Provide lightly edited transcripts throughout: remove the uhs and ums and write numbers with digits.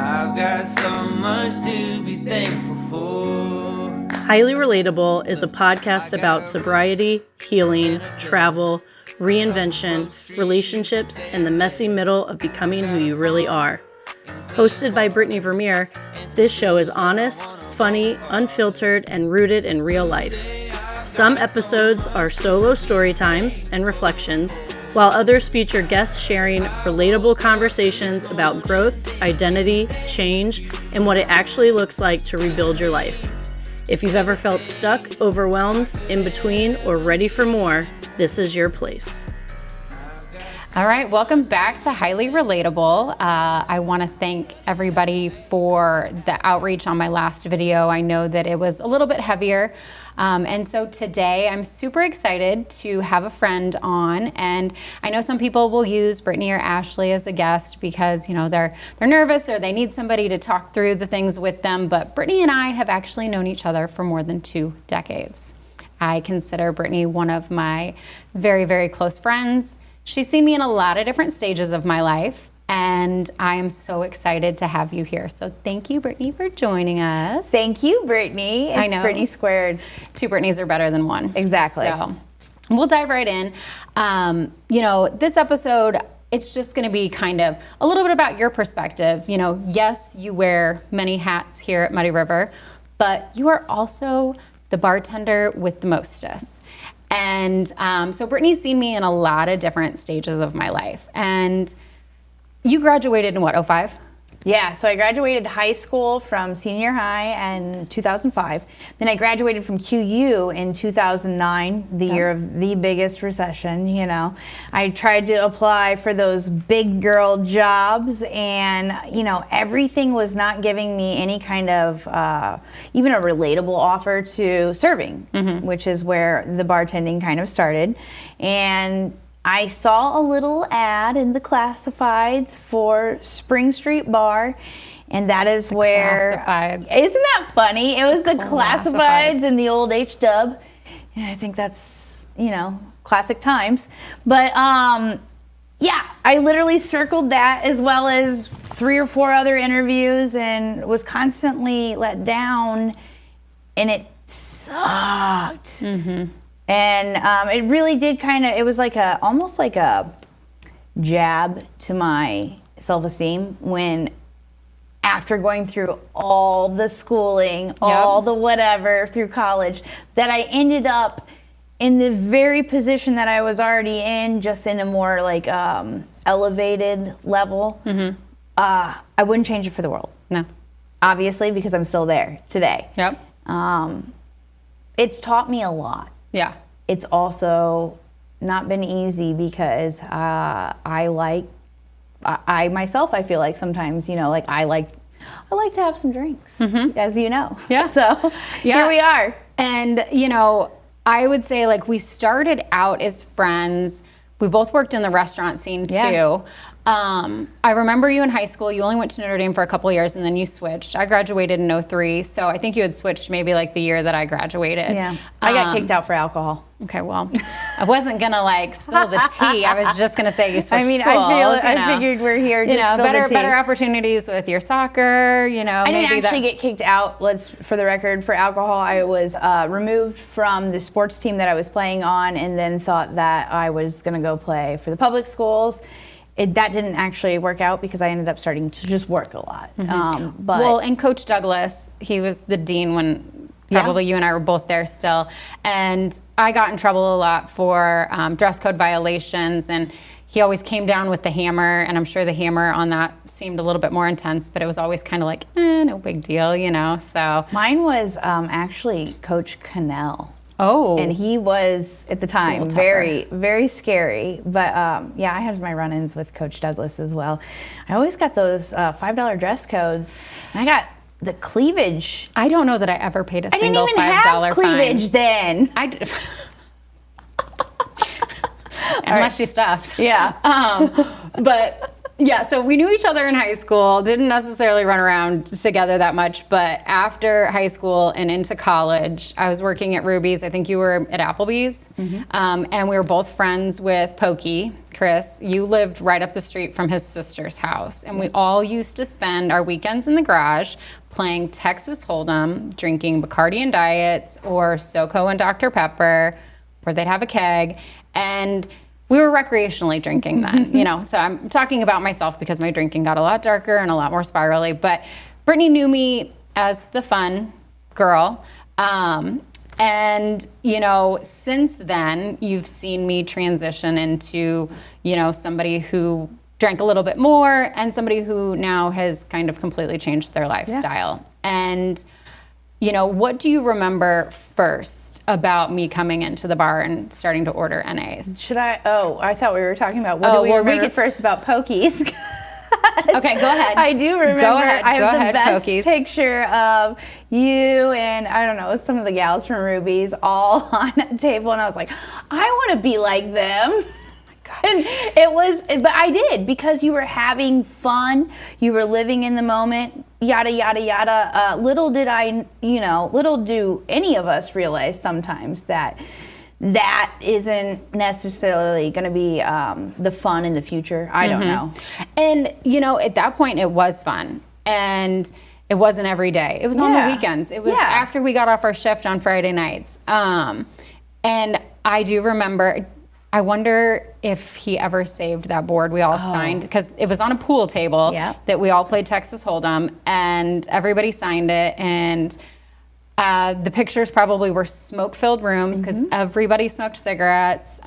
I've got so much to be thankful for. Highly Relatable is a podcast about sobriety, healing, travel, reinvention, relationships, and the messy middle of becoming who you really are. Hosted by Brit Vermeire, this show is honest, funny, unfiltered, and rooted in real life. Some episodes are solo story times and reflections, while others feature guests sharing relatable conversations about growth, identity, change, and what it actually looks like to rebuild your life. If you've ever felt stuck, overwhelmed, in between, or ready for more, this is your place. All right, welcome back to Highly Relatable. I want to thank everybody for the outreach on my last video. I know that it was a little bit heavier. And so today I'm super excited to have a friend on, and I know some people will use Brittany or Ashley as a guest because, you know, they're nervous or they need somebody to talk through the things with them, but Brittany and I have actually known each other for more than 2 decades. I consider Brittany one of my very, very close friends. She's seen me in a lot of different stages of my life, and I am so excited to have you here. So thank you, Brittany, for joining us. Thank you, Brittany. It's I know. Brittany squared. 2 Brittany's are better than one. Exactly. So we'll dive right in. You know, this episode, it's just going to be kind of a little bit about your perspective. You know, yes, you wear many hats here at Muddy River, but you are also the bartender with the mostest. And so Brittany's seen me in a lot of different stages of my life. And you graduated in what, 2005? Yeah, so I graduated high school from senior high in 2005. Then I graduated from QU in 2009, the year of the biggest recession, you know. I tried to apply for those big girl jobs, and, you know, everything was not giving me any kind of, even a relatable offer to serving, which is where the bartending kind of started. And I saw a little ad in the classifieds for Spring Street Bar, and that is where... Classifieds. Isn't that funny? It was the classifieds in the old H-dub. Yeah, I think that's, you know, classic times. But, yeah, I literally circled that as well as 3 or 4 other interviews and was constantly let down, and it sucked. And it really did kind of, it was like almost like a jab to my self-esteem when, after going through all the schooling, all the whatever through college, that I ended up in the very position that I was already in, just in a more like elevated level. I wouldn't change it for the world. No. Obviously, because I'm still there today. Yep. It's taught me a lot. Yeah. It's also not been easy because I myself, I feel like sometimes, you know, like I like to have some drinks, as you know. Yeah. So here we are. And, you know, I would say like we started out as friends. We both worked in the restaurant scene too. I remember you in high school. You only went to Notre Dame for a couple of years and then you switched. I graduated in 2003, so I think you had switched maybe like the year that I graduated. Yeah. I got kicked out for alcohol. Okay, well, I wasn't gonna like spill the tea. I was just gonna say you switched schools. I figured we're here to spill the tea. Better opportunities with your soccer, you know. I didn't actually get kicked out, for the record, for alcohol. I was removed from the sports team that I was playing on and then thought that I was gonna go play for the public schools. That didn't actually work out because I ended up starting to just work a lot. Well, and Coach Douglas, he was the dean when probably you and I were both there still. And I got in trouble a lot for dress code violations, and he always came down with the hammer, and I'm sure the hammer on that seemed a little bit more intense, but it was always kind of like, no big deal, you know, so. Mine was actually Coach Cannell. Oh. And he was, at the time, very, very scary. But yeah, I had my run-ins with Coach Douglas as well. I always got those $5 dress codes. And I got the cleavage. I don't know that I ever paid a single $5 fine. I didn't even have cleavage then. Unless you stopped. Yeah. But Yeah, so we knew each other in high school, didn't necessarily run around together that much, but after high school and into college, I was working at Ruby's. I think you were at Applebee's. And we were both friends with Pokey, Chris. You lived right up the street from his sister's house. And we all used to spend our weekends in the garage playing Texas Hold'em, drinking Bacardi and Diets or SoCo and Dr. Pepper, or they'd have a keg. And we were recreationally drinking then, you know, so I'm talking about myself because my drinking got a lot darker and a lot more spirally, but Brittany knew me as the fun girl. And, you know, since then, you've seen me transition into, you know, somebody who drank a little bit more and somebody who now has kind of completely changed their lifestyle. And, you know, what do you remember first about me coming into the bar and starting to order NAs? Should I? Oh, I thought we were talking about what do we remember first about Pokies? Okay, go ahead. I do remember. Go ahead. I have the best Pokies. picture of you and I don't know, some of the gals from Ruby's all on a table, and I was like, I want to be like them. And it was, but I did, because you were having fun, you were living in the moment, yada, yada, yada. Little did I, you know, little do any of us realize sometimes that that isn't necessarily going to be the fun in the future. I don't know. And, you know, at that point it was fun. And it wasn't every day. It was on the weekends. It was after we got off our shift on Friday nights. And I do remember, I wonder if he ever saved that board we all signed, because it was on a pool table that we all played Texas Hold'em, and everybody signed it. And the pictures probably were smoke-filled rooms because everybody smoked cigarettes.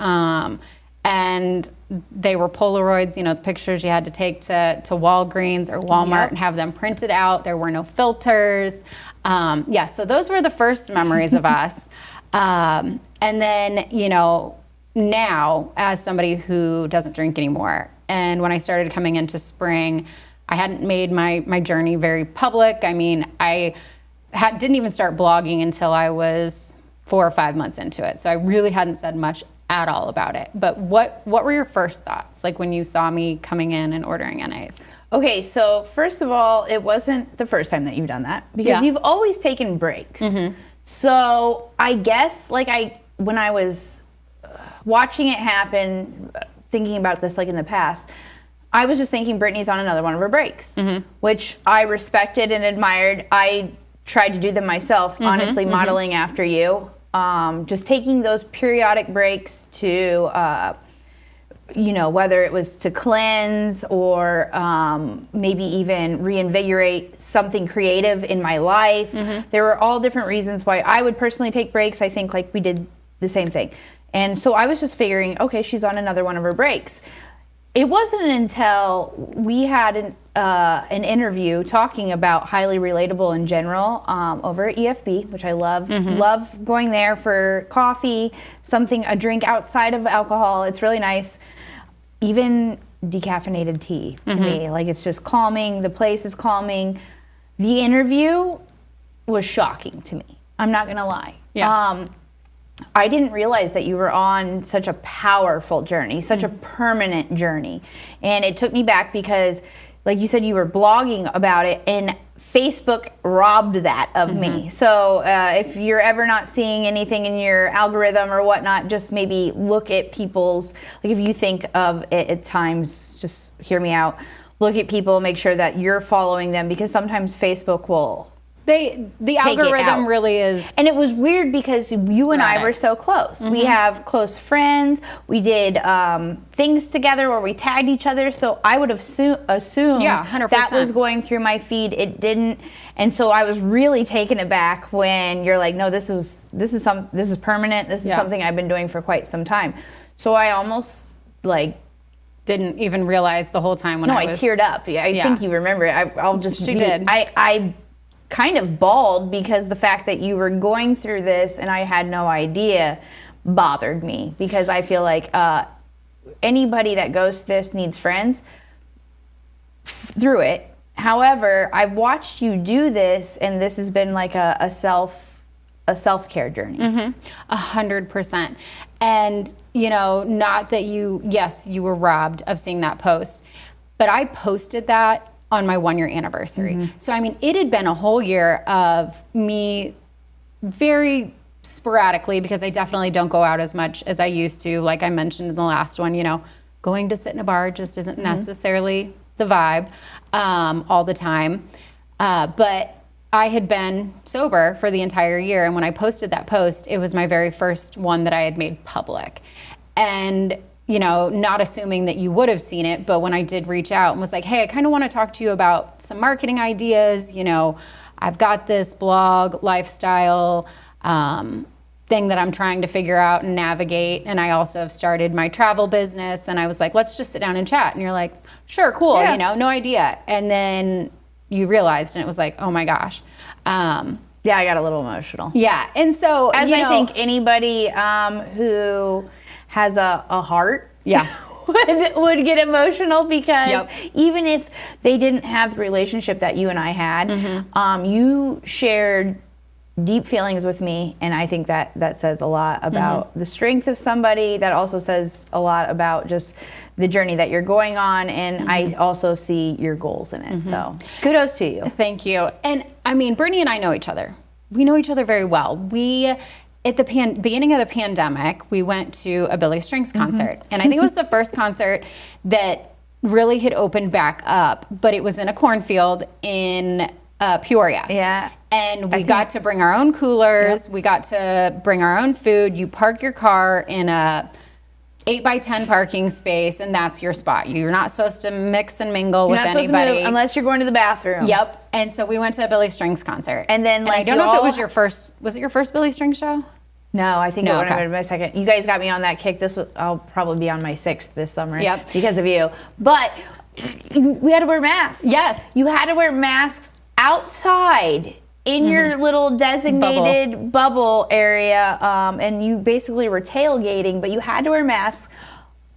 And they were Polaroids, you know, the pictures you had to take to Walgreens or Walmart and have them printed out. There were no filters. So those were the first memories of us. And then, you know, now as somebody who doesn't drink anymore, and when I started coming into spring, I hadn't made my journey very public. I mean, I didn't even start blogging until I was 4 or 5 months into it. So I really hadn't said much at all about it. But what were your first thoughts, like when you saw me coming in and ordering NAs? Okay, so first of all, it wasn't the first time that you've done that, because you've always taken breaks. So I guess, like, when I was watching it happen, thinking about this like in the past, I was just thinking Brittany's on another one of her breaks, which I respected and admired. I tried to do them myself, honestly, modeling after you. Just taking those periodic breaks to, you know, whether it was to cleanse or maybe even reinvigorate something creative in my life. There were all different reasons why I would personally take breaks. I think like we did the same thing. And so I was just figuring, okay, she's on another one of her breaks. It wasn't until we had an interview talking about Highly Relatable in general over at EFB, which I love. Love going there for coffee, a drink outside of alcohol. It's really nice. Even decaffeinated tea to me, like, it's just calming. The place is calming. The interview was shocking to me. I'm not gonna lie. I didn't realize that you were on such a powerful journey, such a permanent journey. And it took me back because, like you said, you were blogging about it, and Facebook robbed that of me. So if you're ever not seeing anything in your algorithm or whatnot, just maybe look at people's, like, if you think of it at times, just hear me out. Look at people, make sure that you're following them, because sometimes Facebook will the algorithm really is. And it was weird because you and I were so close. We have close friends. We did things together where we tagged each other. So I would assume 100%. That was going through my feed. It didn't. And so I was really taken aback when you're like, no, this is permanent. This is something I've been doing for quite some time. So I almost didn't even realize the whole time when I was. I teared up. I think you remember it. I'll just. She did. I kind of bawled because the fact that you were going through this and I had no idea bothered me, because I feel like anybody that goes through this needs friends through it. However, I've watched you do this, and this has been like a self-care journey. 100%. And, you know, not that you were robbed of seeing that post, but I posted that on my 1-year anniversary. So, I mean, it had been a whole year of me very sporadically, because I definitely don't go out as much as I used to. Like I mentioned in the last one, you know, going to sit in a bar just isn't necessarily the vibe all the time. But I had been sober for the entire year. And when I posted that post, it was my very first one that I had made public. And, you know, not assuming that you would have seen it, but when I did reach out and was like, hey, I kind of want to talk to you about some marketing ideas. You know, I've got this blog lifestyle thing that I'm trying to figure out and navigate. And I also have started my travel business. And I was like, let's just sit down and chat. And you're like, sure, cool, you know, no idea. And then you realized, and it was like, oh my gosh. Yeah, I got a little emotional. Yeah, and so, As I think anybody who has a heart would get emotional, because even if they didn't have the relationship that you and I had, you shared deep feelings with me, and I think that says a lot about the strength of somebody. That also says a lot about just the journey that you're going on, and I also see your goals in it. So kudos to you. Thank you. And I mean, Brittany and I know each other. We know each other very well. We, at the beginning of the pandemic, we went to a Billy Strings concert. And I think it was the first concert that really had opened back up, but it was in a cornfield in Peoria. Yeah. And we got to bring our own coolers. We got to bring our own food. You park your car in a 8x10 parking space, and that's your spot. You're not supposed to mix and mingle with anybody. Supposed to move unless you're going to the bathroom. Yep. And so we went to a Billy Strings concert. And then, like, I don't know if it was your first. Was it your first Billy Strings show? No, I think it would have been my second. You guys got me on that kick. I'll probably be on my 6th this summer. Yep. Because of you. But we had to wear masks. Yes. You had to wear masks outside in your little designated bubble area, and you basically were tailgating, but you had to wear masks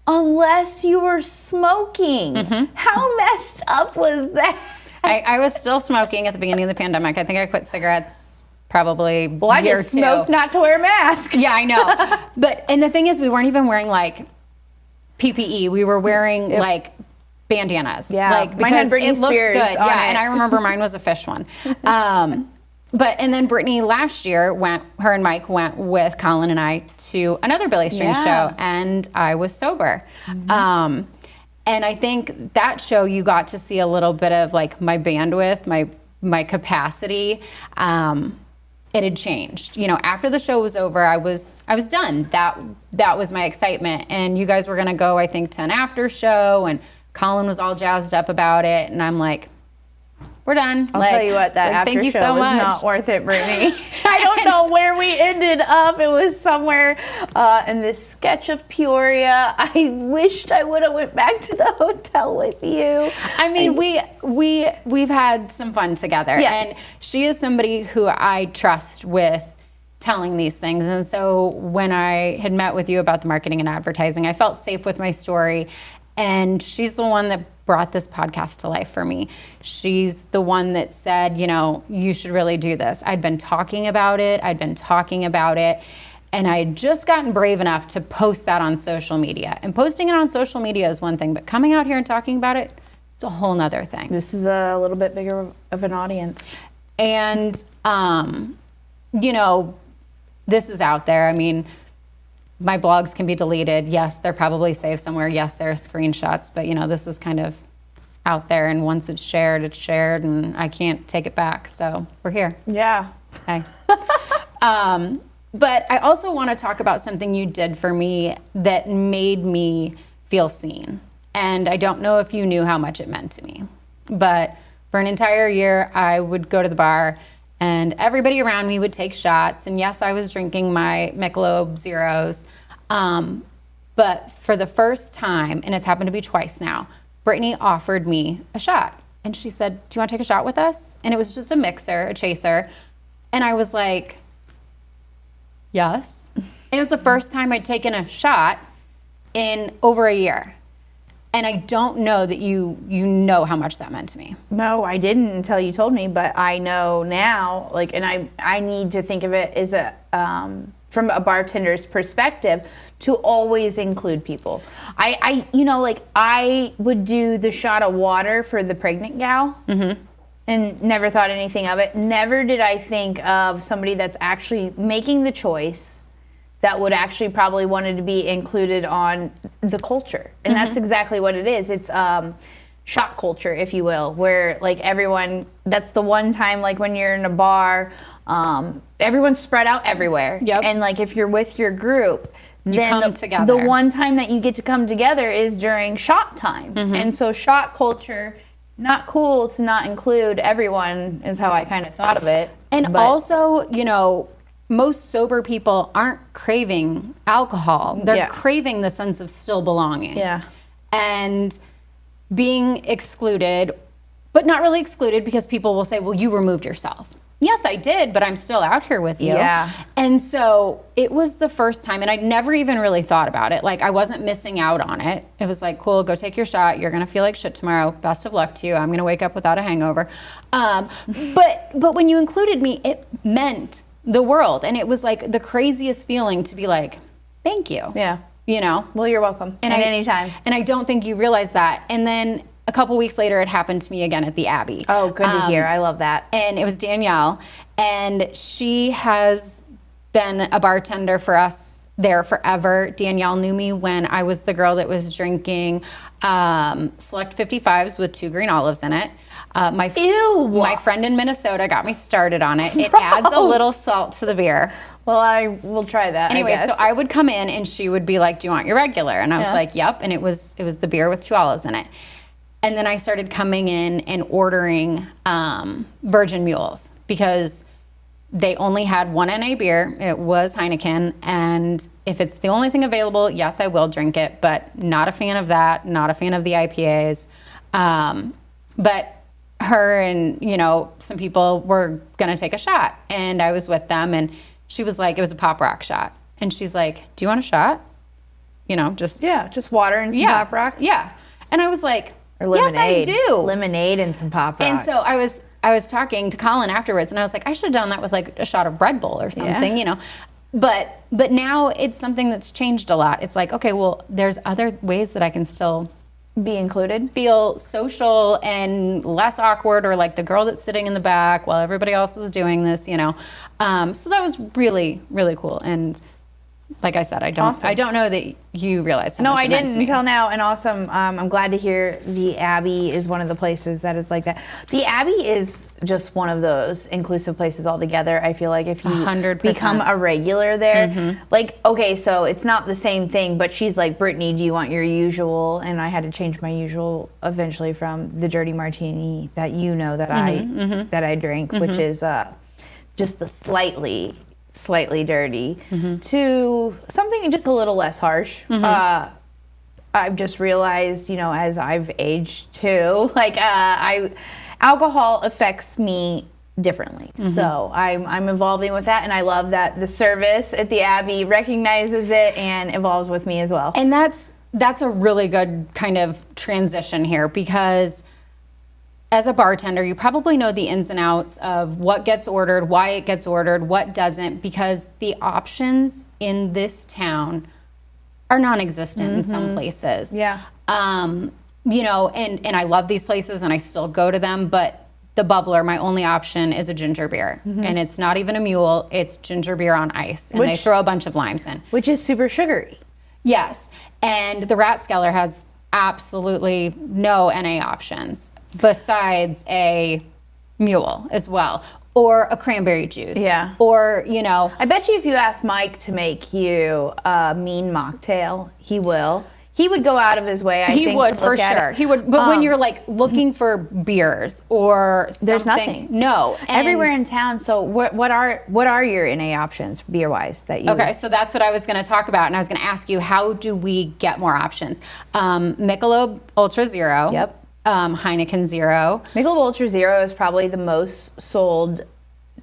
unless you were smoking. How messed up was that? I was still smoking at the beginning of the pandemic. I think I quit cigarettes probably I just smoked not to wear a mask. Yeah, I know. And the thing is, we weren't even wearing like PPE. We were wearing like bandanas. Yeah, like, mine had Britney it looks Spears good. on Yeah, it. and I remember mine was a fish one. And then Brittany last year her and Mike went with Colin and I to another Billy Strings show, and I was sober. And I think that show you got to see a little bit of like my bandwidth, my capacity. It had changed. You know, after the show was over, I was done. That was my excitement. And you guys were gonna go, I think, to an after show, and Colin was all jazzed up about it, and I'm like, we're done. I'll tell you what, that after thank you show so was much. not worth it, Brittany. I don't know where we ended up. It was somewhere in this sketch of Peoria. I wished I would have went back to the hotel with you. I mean, we've had some fun together. Yes. And she is somebody who I trust with telling these things. And so when I had met with you about the marketing and advertising, I felt safe with my story. And she's the one that brought this podcast to life for me. She's the one that said, you know, you should really do this. I'd been talking about it. And I had just gotten brave enough to post that on social media. And posting it on social media is one thing, but coming out here and talking about it, it's a whole nother thing. This is a little bit bigger of an audience. And, you know, this is out there. I mean, my blogs can be deleted. Yes, they're probably saved somewhere. Yes, there are screenshots, but you know, this is kind of out there, and once it's shared, and I can't take it back. So we're here. Yeah. Okay. But I also want to talk about something you did for me that made me feel seen. And I don't know if you knew how much it meant to me, but for an entire year, I would go to the bar and everybody around me would take shots. And yes, I was drinking my Michelob Zeros. But for the first time, and it's happened to be twice now, Brittany offered me a shot. And she said, do you want to take a shot with us? And it was just a chaser. And I was like, yes. It was the first time I'd taken a shot in over a year. And I don't know that you know how much that meant to me. No, I didn't until you told me, but I know now, like, and I need to think of it as a from a bartender's perspective to always include people. I would do the shot of water for the pregnant gal. And never thought anything of it. Never did I think of somebody that's actually making the choice that would actually probably wanted to be included on the culture. And that's exactly what it is. It's shot culture, if you will, where like everyone, that's the one time like when you're in a bar, everyone's spread out everywhere. And like if you're with your group, then the one time that you get to come together is during shot time. And so shot culture, not cool to not include everyone is how I kind of thought of it. And also, you know, most sober people aren't craving alcohol. They're craving the sense of still belonging. And being excluded, but not really excluded because people will say, well, you removed yourself. Yes, I did, but I'm still out here with you. And so it was the first time, and I'd never even really thought about it. Like, I wasn't missing out on it. It was like, cool, go take your shot. You're going to feel like shit tomorrow. Best of luck to you. I'm going to wake up without a hangover. But when you included me, it meant the world. And it was like the craziest feeling to be like, thank you. You know? Well, you're welcome. And at any time. And I don't think you realize that. And then a couple weeks later, it happened to me again at the Abbey. Oh, good to hear. I love that. And it was Danielle. And she has been a bartender for us there forever. Danielle knew me when I was the girl that was drinking Select 55s with 2 green olives in it. My friend in Minnesota got me started on it. It adds a little salt to the beer. Well, I will try that. Anyway, so I would come in and she would be like, do you want your regular? And I was like, yep. And it was the beer with 2 olives in it. And then I started coming in and ordering Virgin Mules because they only had 1 NA beer. It was Heineken. And if it's the only thing available, yes, I will drink it, but not a fan of that, not a fan of the IPAs. But her and, you know, some people were going to take a shot. And I was with them and she was like, it was a Pop Rock shot. And she's like, do you want a shot? You know, just water and some Pop Rocks. And I was like, or lemonade. Yes, I do. Lemonade and some Pop Rocks. And so I was talking to Colin afterwards, and I was like, I should have done that with like a shot of Red Bull or something, you know. But now it's something that's changed a lot. It's like, okay, well, there's other ways that I can still be included, feel social and less awkward, or like the girl that's sitting in the back while everybody else is doing this, you know. So that was really, really cool. And like I said, I don't know that you realized how much it meant to me. No, I didn't until now. And awesome. I'm glad to hear the Abbey is one of the places that it's like that. The Abbey is just one of those inclusive places altogether. I feel like if you 100%. Become a regular there, like, okay, so it's not the same thing, but she's like, Brittany, do you want your usual? And I had to change my usual eventually from the dirty martini that you know that I drink, which is just the slightly dirty, to something just a little less harsh. I've just realized, you know, as I've aged too, like alcohol affects me differently. So I'm evolving with that, and I love that the service at the Abbey recognizes it and evolves with me as well. And that's a really good kind of transition here, because as a bartender, you probably know the ins and outs of what gets ordered, why it gets ordered, what doesn't, because the options in this town are non-existent in some places. You know, and I love these places and I still go to them, but the bubbler, my only option is a ginger beer. And it's not even a mule, it's ginger beer on ice. And they throw a bunch of limes in. Which is super sugary. Yes. And the Ratskeller has absolutely no NA options besides a mule as well, or a cranberry juice. Or, you know, I bet you if you ask Mike to make you a mean mocktail, he will. He would go out of his way, I think. He would, for sure. He would. But when you're like looking for beers or something, there's nothing. No. Everywhere in town. So what are your NA options beer wise that you? Okay, so that's what I was going to talk about, and I was going to ask you, how do we get more options? Michelob Ultra Zero. Heineken Zero. Michelob Ultra Zero is probably the most sold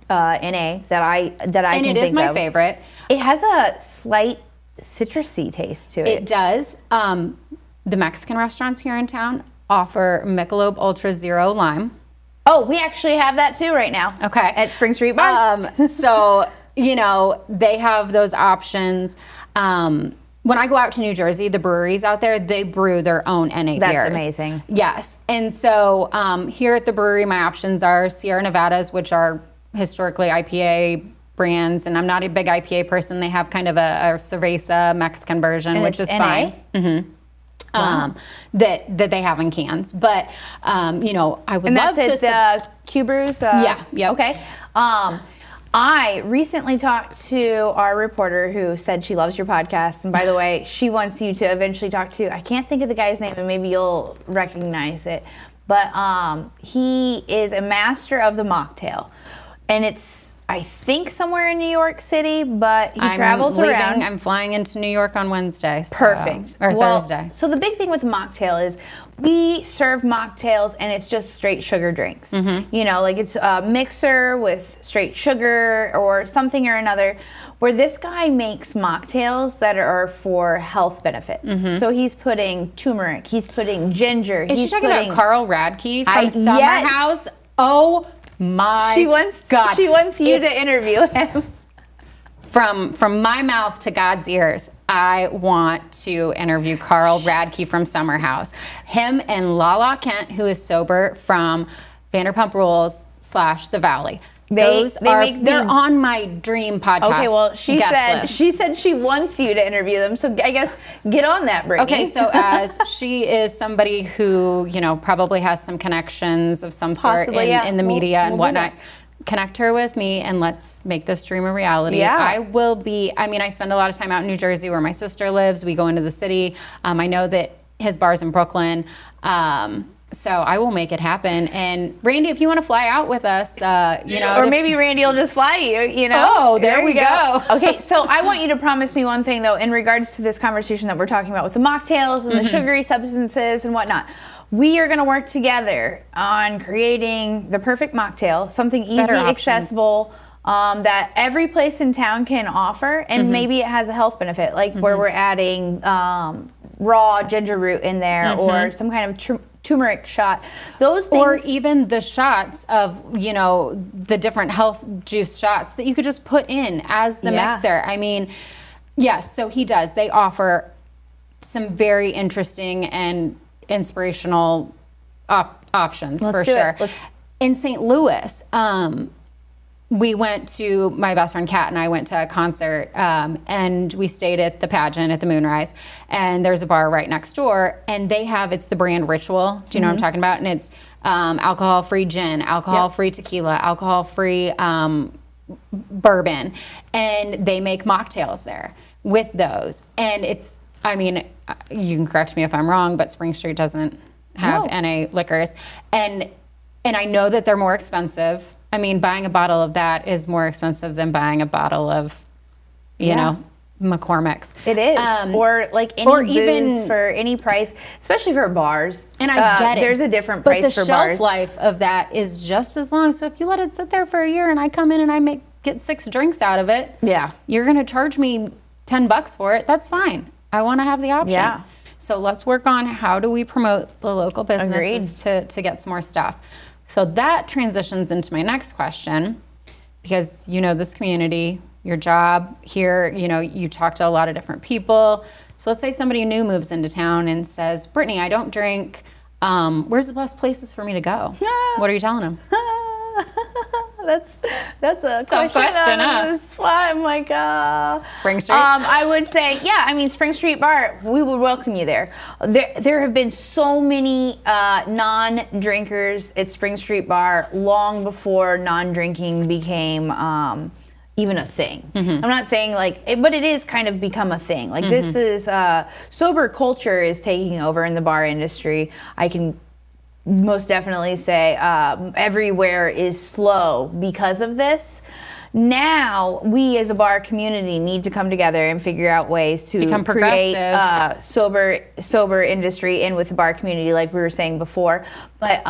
NA that I can think of. And it is my favorite. It has a slight citrusy taste to it. It does. The Mexican restaurants here in town offer Michelob Ultra Zero Lime. Oh, we actually have that too right now. Okay. At Spring Street Bar. So you know, they have those options. When I go out to New Jersey, the breweries out there, they brew their own NA beers. That's amazing. Yes. And so here at the brewery, my options are Sierra Nevadas, which are historically IPA brands. And I'm not a big IPA person. They have kind of a cerveza Mexican version, And which it's is NA? fine. Mm-hmm. Wow. That they have in cans. But, you know, I would love to... And that's at Q Brews? Yeah. Yep. Okay. I recently talked to our reporter who said she loves your podcast. And by the way, she wants you to eventually talk to, I can't think of the guy's name, and maybe you'll recognize it. But he is a master of the mocktail. And it's, I think, somewhere in New York City, but he travels around. I'm flying into New York on Wednesday. So, Perfect. Or Thursday. So the big thing with mocktail is we serve mocktails and it's just straight sugar drinks. You know, like it's a mixer with straight sugar or something or another. Where this guy makes mocktails that are for health benefits. So he's putting turmeric, he's putting ginger. Is she talking about Carl Radke from Summer yes. House? Oh my God. She wants you to interview him. From my mouth to God's ears, I want to interview Carl Radke from Summer House. Him and Lala Kent, who is sober from Vanderpump Rules / The Valley. They're on my dream podcast. Okay, well, she said she wants you to interview them. So I guess get on that, Brittany. Okay, so as she is somebody who, you know, probably has some connections of some sort in the media and whatnot, connect her with me and let's make this dream a reality. Yeah. I spend a lot of time out in New Jersey where my sister lives. We go into the city. I know that his bar's in Brooklyn. So I will make it happen. And Randy, if you want to fly out with us, you know. Or maybe Randy will just fly you know. Oh, there we go. Okay, so I want you to promise me one thing, though, in regards to this conversation that we're talking about with the mocktails and the sugary substances and whatnot. We are going to work together on creating the perfect mocktail, something easy, accessible, that every place in town can offer. And maybe it has a health benefit, like where we're adding raw ginger root in there or some kind of turmeric shot. Those things. Or even the shots of, you know, the different health juice shots that you could just put in as the mixer. I mean, yes, so he does. They offer some very interesting and inspirational options. Let's for do sure. It. In St. Louis, we went to, my best friend Kat and I went to a concert and we stayed at the Pageant at the Moonrise, and there's a bar right next door, and they have, it's the brand Ritual. Do you know what I'm talking about? And it's alcohol-free gin, alcohol-free tequila, alcohol-free bourbon, and they make mocktails there with those. And it's, I mean, you can correct me if I'm wrong, but Spring Street doesn't have NA liquors. And I know that they're more expensive. I mean, buying a bottle of that is more expensive than buying a bottle of, you know, McCormick's. It is. Or like any booze even for any price, especially for bars. And I get it. There's a different price for bars. But the shelf life of that is just as long. So if you let it sit there for a year and I come in and I get 6 drinks out of it, you're going to charge me $10 for it. That's fine. I want to have the option. Yeah. So let's work on how do we promote the local businesses to get some more stuff. So that transitions into my next question, because you know this community, your job here, you know, you talk to a lot of different people. So let's say somebody new moves into town and says, Brittany, I don't drink. Where's the best places for me to go? What are you telling them? That's a tough question, on the spot. I'm like, Spring Street? I would say, Spring Street Bar, we would welcome you there. There have been so many non-drinkers at Spring Street Bar long before non-drinking became even a thing. I'm not saying but it is kind of become a thing. Like this is, sober culture is taking over in the bar industry. I can most definitely say everywhere is slow because of this. Now we as a bar community need to come together and figure out ways to become create sober industry in with the bar community, like we were saying before. But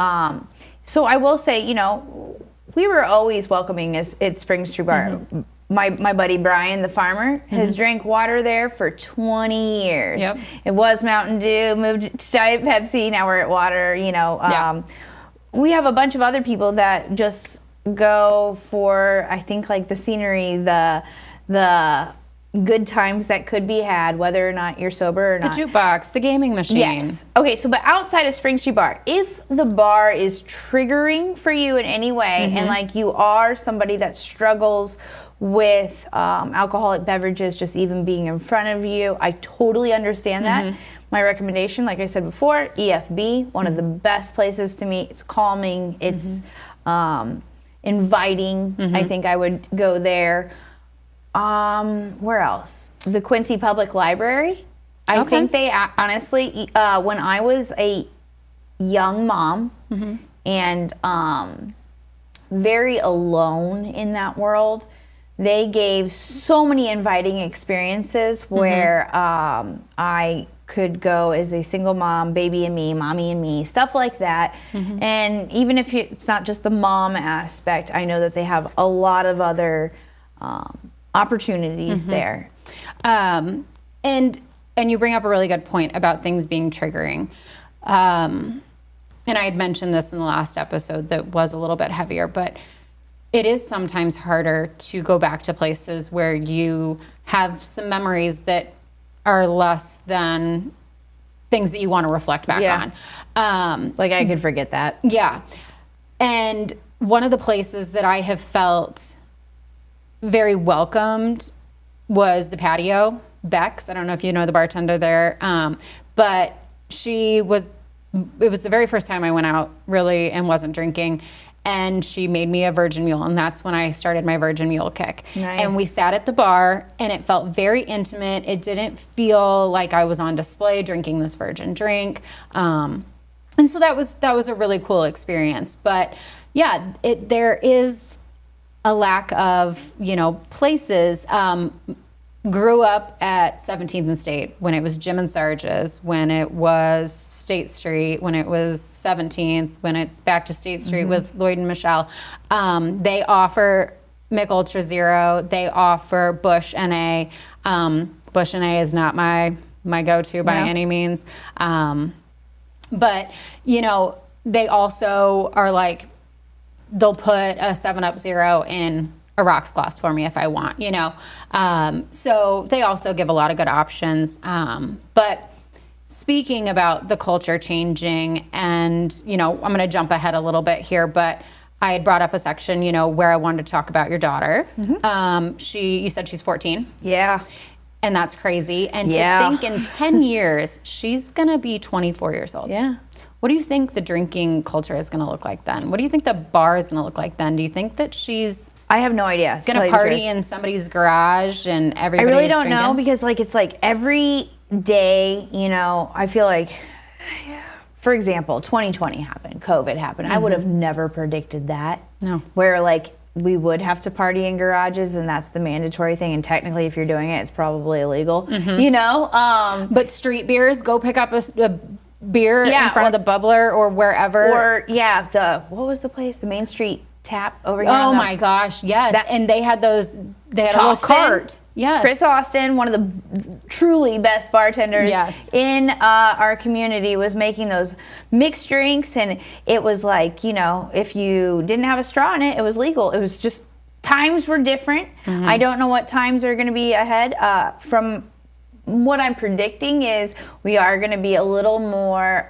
so I will say, you know, we were always welcoming at Spring Street Bar. My buddy Brian, the farmer, has drank water there for 20 years. Yep. It was Mountain Dew, moved to Diet Pepsi, now we're at water, you know. We have a bunch of other people that just go for, I think, like the scenery, the good times that could be had, whether or not you're sober or not. The jukebox, the gaming machine. Yes. Okay, so but outside of Spring Street Bar, if the bar is triggering for you in any way, and like you are somebody that struggles with alcoholic beverages just even being in front of you, I totally understand that. My recommendation, like I said before, EFB, one of the best places to meet. It's calming, it's inviting. I think I would go there. Where else? The Quincy Public Library. I think they honestly, when I was a young mom and very alone in that world, they gave so many inviting experiences where I could go as a single mom, baby and me, mommy and me, stuff like that. And even if it's not just the mom aspect, I know that they have a lot of other opportunities there. And you bring up a really good point about things being triggering. And I had mentioned this in the last episode that was a little bit heavier, but it is sometimes harder to go back to places where you have some memories that are less than things that you want to reflect back on. Like I could forget that. Yeah. And one of the places that I have felt very welcomed was the patio, Bex. I don't know if you know the bartender there, but it was the very first time I went out really and wasn't drinking, and she made me a virgin mule, and that's when I started my virgin mule kick. Nice. And we sat at the bar, and it felt very intimate. It didn't feel like I was on display drinking this virgin drink, and so that was a really cool experience. But yeah, there is a lack of, places. Grew up at 17th and State when it was Jim and Sarge's, when it was State Street, when it was 17th, when it's back to State Street with Lloyd and Michelle. They offer Mick Ultra Zero. They offer Bush NA. Bush NA is not my go-to by any means. But, they also are like, they'll put a 7-Up Zero in a rocks glass for me if I want, So they also give a lot of good options. But speaking about the culture changing, and, I'm going to jump ahead a little bit here, but I had brought up a section, where I wanted to talk about your daughter. You said she's 14. Yeah. And that's crazy. And to think in 10 years, she's going to be 24 years old. Yeah. What do you think the drinking culture is going to look like then? What do you think the bar is going to look like then? Do you think that she's I have no idea. going to party in somebody's garage and everybody's I really don't drinking? know, because it's like every day, I feel like, for example, 2020 happened, COVID happened. I would have never predicted that. No. Where we would have to party in garages, and that's the mandatory thing. And technically, if you're doing it, it's probably illegal. But street beers, go pick up a beer in front of the bubbler or wherever. Or what was the place? The Main Street Tap over here. Oh my gosh, yes. And they had a little cart. Yes. Chris Austin, one of the truly best bartenders in our community, was making those mixed drinks, and it was like, if you didn't have a straw in it, it was legal. It was just, times were different. I don't know what times are going to be ahead. From what I'm predicting is we are going to be a little more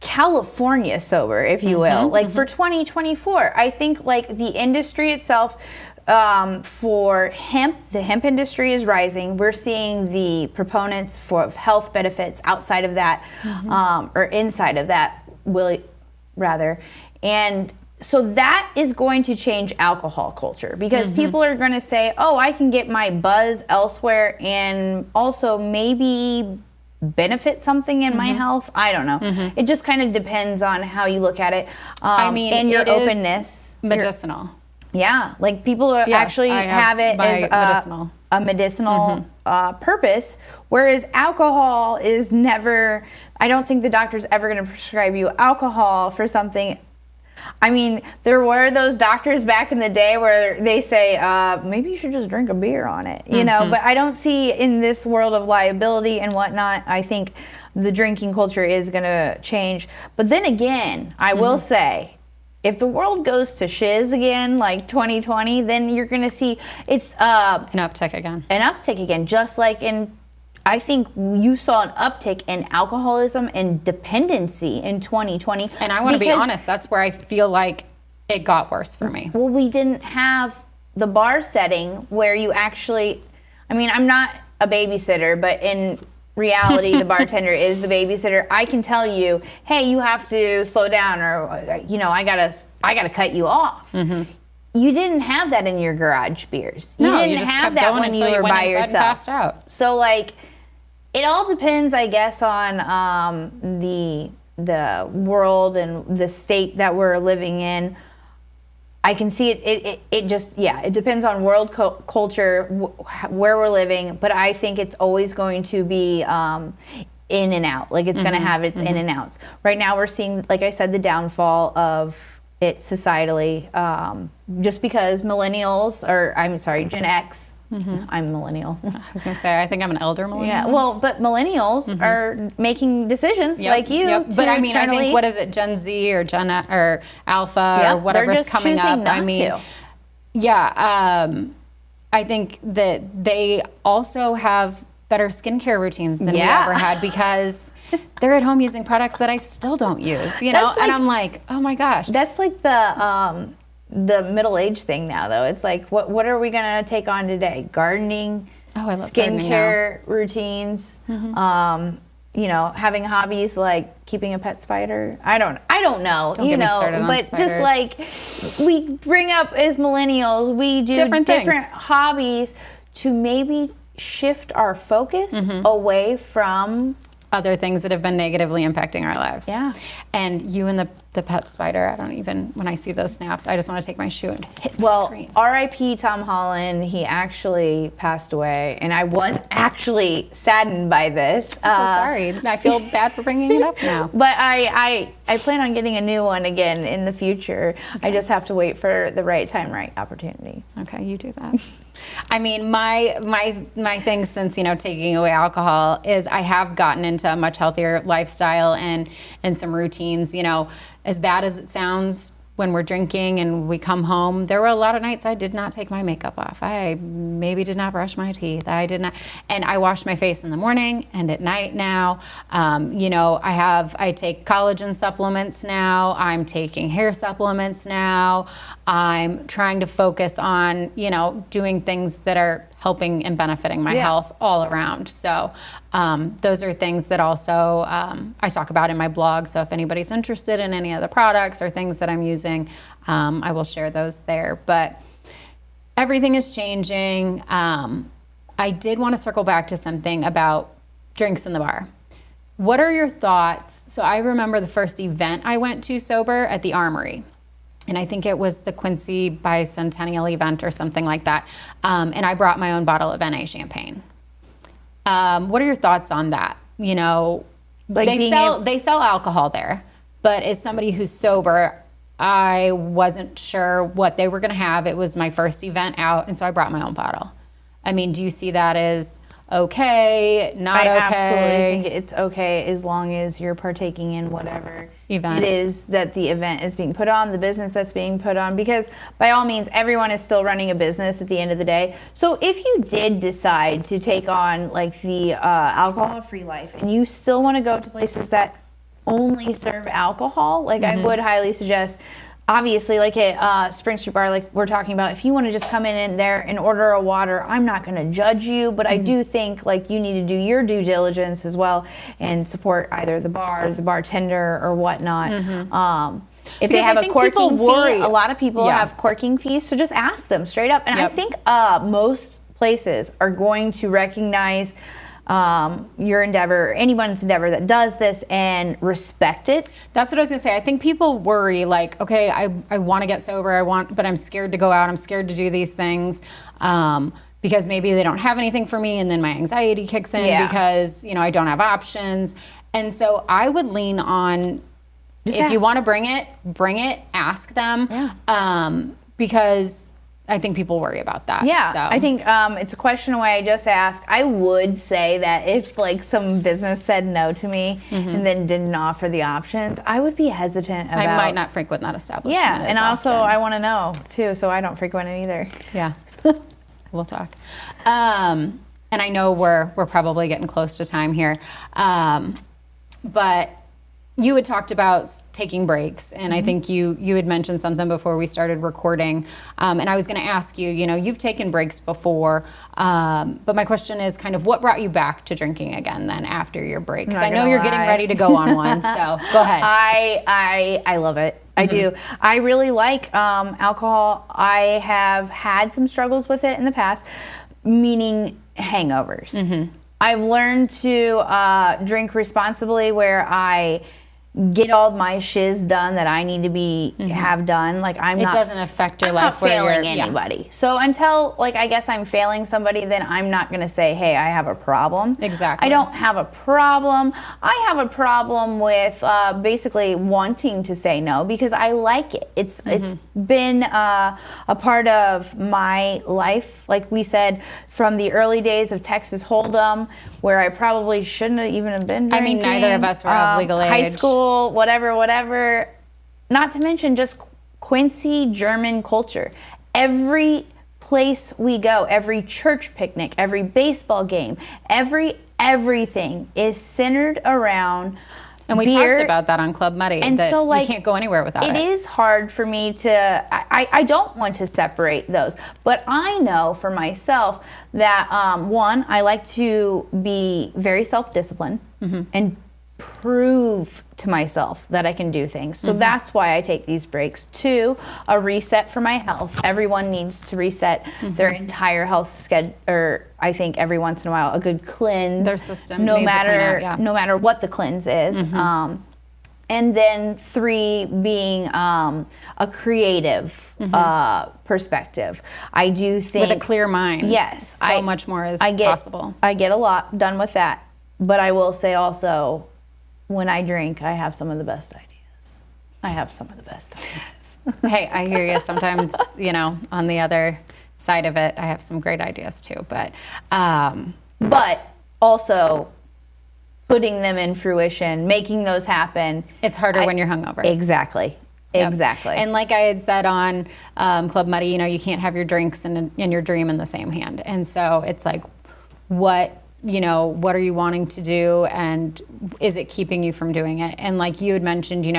California sober, if you will. For 2024, I think the industry itself, for hemp, the hemp industry is rising. We're seeing the proponents for health benefits outside of that, or inside of that, rather. And so that is going to change alcohol culture, because people are going to say, oh, I can get my buzz elsewhere and also maybe benefit something in my health. I don't know. It just kind of depends on how you look at it. And your openness. Medicinal. People actually have it as a medicinal purpose, whereas alcohol is never, I don't think the doctor's ever going to prescribe you alcohol for something. I mean, there were those doctors back in the day where they say, maybe you should just drink a beer on it, but I don't see, in this world of liability and whatnot, I think the drinking culture is going to change. But then again, I will say, if the world goes to shiz again, like 2020, then you're going to see it's an uptick again. An uptick again, just like I think you saw an uptick in alcoholism and dependency in 2020. And I want to be honest, that's where I feel like it got worse for me. Well, we didn't have the bar setting where you actually, I mean, I'm not a babysitter, but in reality, the bartender is the babysitter. I can tell you, hey, you have to slow down, or, you know, I gotta cut you off. Mm-hmm. You didn't have that in your garage beers. You didn't just have kept that going when you until were went by inside and yourself. passed out. So, like, it all depends, I guess, on the world and the state that we're living in. I can see it just, it depends on world culture, where we're living, but I think it's always going to be in and out. Like, it's going to have its in and outs. Right now we're seeing, like I said, the downfall of it societally, just because millennials, or I'm sorry, Gen X, I'm millennial. I was going to say, I think I'm an elder millennial. Yeah, well, but millennials are making decisions like you. But I mean, I think, what is it, Gen Z or or Alpha or whatever's coming up? I mean, I think that they also have better skincare routines than we ever had, because they're at home using products that I still don't use, you know? Like, and I'm like, oh my gosh. That's like the middle-age thing now, though. It's like, what are we going to take on today? Gardening, I love skincare routines, you know, having hobbies like keeping a pet spider. I don't know, Don't you get me know, started on but spiders. just like we bring up as millennials, we do different hobbies to maybe shift our focus away from other things that have been negatively impacting our lives. Yeah. And you and the pet spider, I don't even, when I see those snaps, I just want to take my shoe and hit the screen. R.I.P. Tom Holland, he actually passed away, and I was actually saddened by this. I'm so sorry. I feel bad for bringing it up now. But I plan on getting a new one again in the future. Okay. I just have to wait for the right time, right opportunity. Okay, you do that. I mean, my thing since, you know, taking away alcohol is I have gotten into a much healthier lifestyle and some routines. You know, as bad as it sounds, when we're drinking and we come home, there were a lot of nights I did not take my makeup off. I maybe did not brush my teeth. I did not, and I wash my face in the morning and at night now. You know, I take collagen supplements now. I'm taking hair supplements now. I'm trying to focus on, you know, doing things that are helping and benefiting my health all around. So those are things that also I talk about in my blog. So if anybody's interested in any of the products or things that I'm using, I will share those there. But everything is changing. I did want to circle back to something about drinks in the bar. What are your thoughts? So I remember the first event I went to sober at the Armory. And I think it was the Quincy Bicentennial event or something like that. And I brought my own bottle of NA champagne. What are your thoughts on that? You know, like they sell alcohol there, but as somebody who's sober, I wasn't sure what they were going to have. It was my first event out, and so I brought my own bottle. I mean, do you see that as okay, not okay? I absolutely think it's okay as long as you're partaking in whatever event it is that the event is being put on, the business that's being put on, because by all means, everyone is still running a business at the end of the day. So if you did decide to take on like the alcohol-free life and you still want to go to places that only serve alcohol, like I would highly suggest, obviously, like at Spring Street Bar, like we're talking about, if you want to just come in there and order a water, I'm not going to judge you, but I do think like you need to do your due diligence as well and support either the bar, the bartender, or whatnot. If they have a corking fee, a lot of people have corking fees, so just ask them straight up. And I think most places are going to recognize your endeavor, anyone's endeavor that does this, and respect it. That's what I was gonna say. I think people worry like, okay, I want to get sober, but I'm scared to go out. I'm scared to do these things because maybe they don't have anything for me, and then my anxiety kicks in because, you know, I don't have options. And so I would lean on, if you want to bring it, ask them. Because I think people worry about that. Yeah, so. I think it's a question why I just asked. I would say that if like some business said no to me and then didn't offer the options, I would be hesitant about. I might not frequent that establishment. Yeah, and also often. I want to know too, so I don't frequent it either. Yeah, we'll talk. And I know we're probably getting close to time here, but you had talked about taking breaks, and I think you had mentioned something before we started recording, and I was going to ask you, you've taken breaks before, but my question is kind of what brought you back to drinking again then after your break? Because I know you're getting ready to go on one, so go ahead. I love it. I do. I really like alcohol. I have had some struggles with it in the past, meaning hangovers. I've learned to drink responsibly where I get all my shiz done that I need to have done. Like it doesn't affect your I'm life. not failing anybody. So until I guess I'm failing somebody, then I'm not going to say, hey, I have a problem. Exactly. I don't have a problem. I have a problem with basically wanting to say no because I like it. It's been a part of my life, like we said, from the early days of Texas Hold'em, where I probably shouldn't have even have been drinking. I mean, neither of us were of legal age. High school, whatever. Not to mention just Quincy German culture. Every place we go, every church picnic, every baseball game, everything is centered around and we beer. talked about that on Club Muddy. And that so you can't go anywhere without it. It is hard for me to, I don't want to separate those, but I know for myself that one, I like to be very self-disciplined and prove to myself that I can do things. So that's why I take these breaks. Two, a reset for my health. Everyone needs to reset their entire health schedule, or I think every once in a while, a good cleanse. Their system no needs a matter clean out, yeah. no matter what the cleanse is. And then three, being a creative perspective. I do think with a clear mind. Yes, much more is possible. I get a lot done with that, but I will say also, when I drink, I have some of the best ideas. Hey, I hear you. Sometimes, on the other side of it, I have some great ideas too. But also putting them in fruition, making those happen. It's harder when you're hungover. Exactly. Yep. Exactly. And like I had said on Club Muddy, you can't have your drinks and your dream in the same hand. And so it's like, what are you wanting to do, and is it keeping you from doing it? And like you had mentioned, you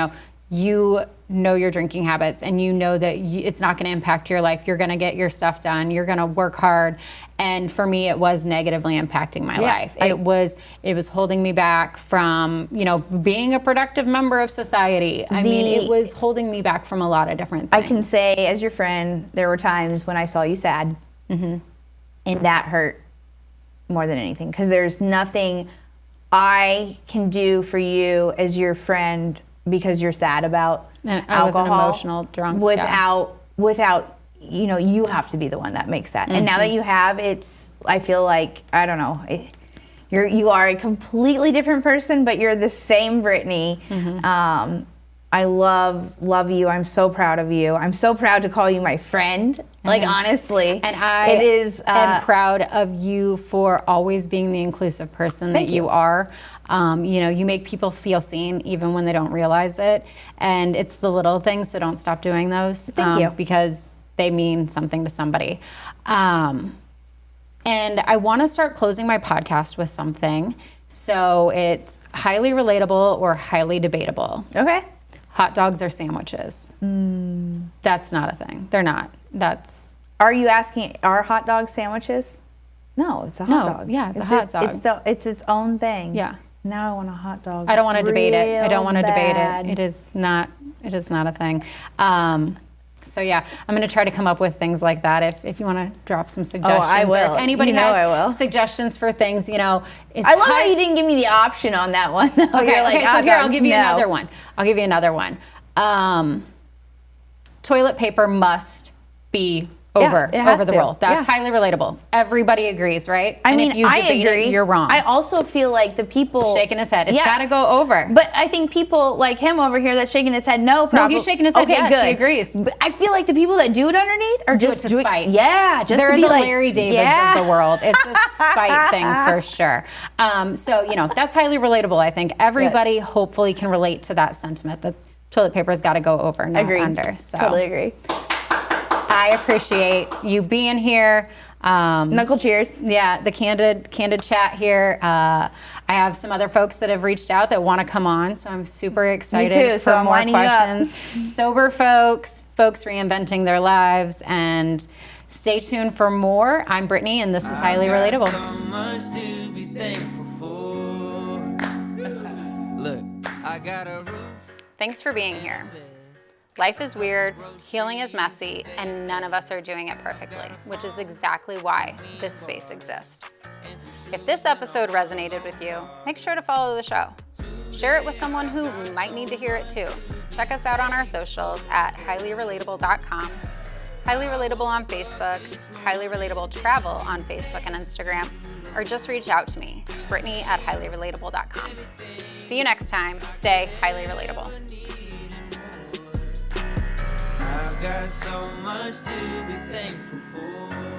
know your drinking habits, and you know that it's not going to impact your life. You're going to get your stuff done. You're going to work hard. And for me, it was negatively impacting my life. It was holding me back from, being a productive member of society. It was holding me back from a lot of different things. I can say, as your friend, there were times when I saw you sad, and that hurt more than anything, because there's nothing I can do for you as your friend because you're sad about and I alcohol. was an emotional drunk. Without you have to be the one that makes that. And now that you have, I feel like, I don't know, you are a completely different person, but you're the same Brittany. I love you. I'm so proud of you. I'm so proud to call you my friend. Like, honestly. And I am proud of you for always being the inclusive person that you are. You make people feel seen even when they don't realize it. And it's the little things, so don't stop doing those. Thank you. Because they mean something to somebody. And I want to start closing my podcast with something. So it's highly relatable or highly debatable. Okay. Hot dogs or sandwiches? That's not a thing. They're not. Are you asking, are hot dog sandwiches? No, it's a hot dog. Yeah, it's a hot dog. It's its own thing. Yeah. Now I want a hot dog. I don't want to debate it. I don't want to debate bad. it. It is not a thing. So yeah, I'm going to try to come up with things like that. If you want to drop some suggestions, I will. Or if anybody I will. has suggestions for things, I love how you didn't give me the option on that one. Okay, so here I'll give you no. another one. Toilet paper must be over it has the to. role. That's Yeah. highly relatable. Everybody agrees, right? I And mean, if you I debate agree. it, you're wrong. I also feel like the people Shaking his head. It's Yeah. got to go over. But I think people like him over here that's shaking his head, no, No, probably. he's shaking his head. Okay, Yes, good. he agrees. But I feel like the people that do it underneath are Do it just to doing, spite. Yeah, just They're to be the like Larry Davids yeah. of the world. It's a spite thing for sure. So, you know, that's highly relatable. I think everybody hopefully can relate to that sentiment that toilet paper's got to go over, not Agreed. under. So Totally agree. I appreciate you being here. Knuckle cheers. Yeah, the candid chat here. I have some other folks that have reached out that want to come on, so I'm super excited too, for so I'm more lining you up. questions. Sober folks reinventing their lives, and stay tuned for more. I'm Brittany, and this is Highly Relatable. So much to be thankful for. Look, I got a roof. Thanks for being here. Life is weird, healing is messy, and none of us are doing it perfectly, which is exactly why this space exists. If this episode resonated with you, make sure to follow the show. Share it with someone who might need to hear it too. Check us out on our socials at highlyrelatable.com, Highly Relatable on Facebook, Highly Relatable Travel on Facebook and Instagram, or just reach out to me, Brittany at highlyrelatable.com. See you next time. Stay highly relatable. I've got so much to be thankful for.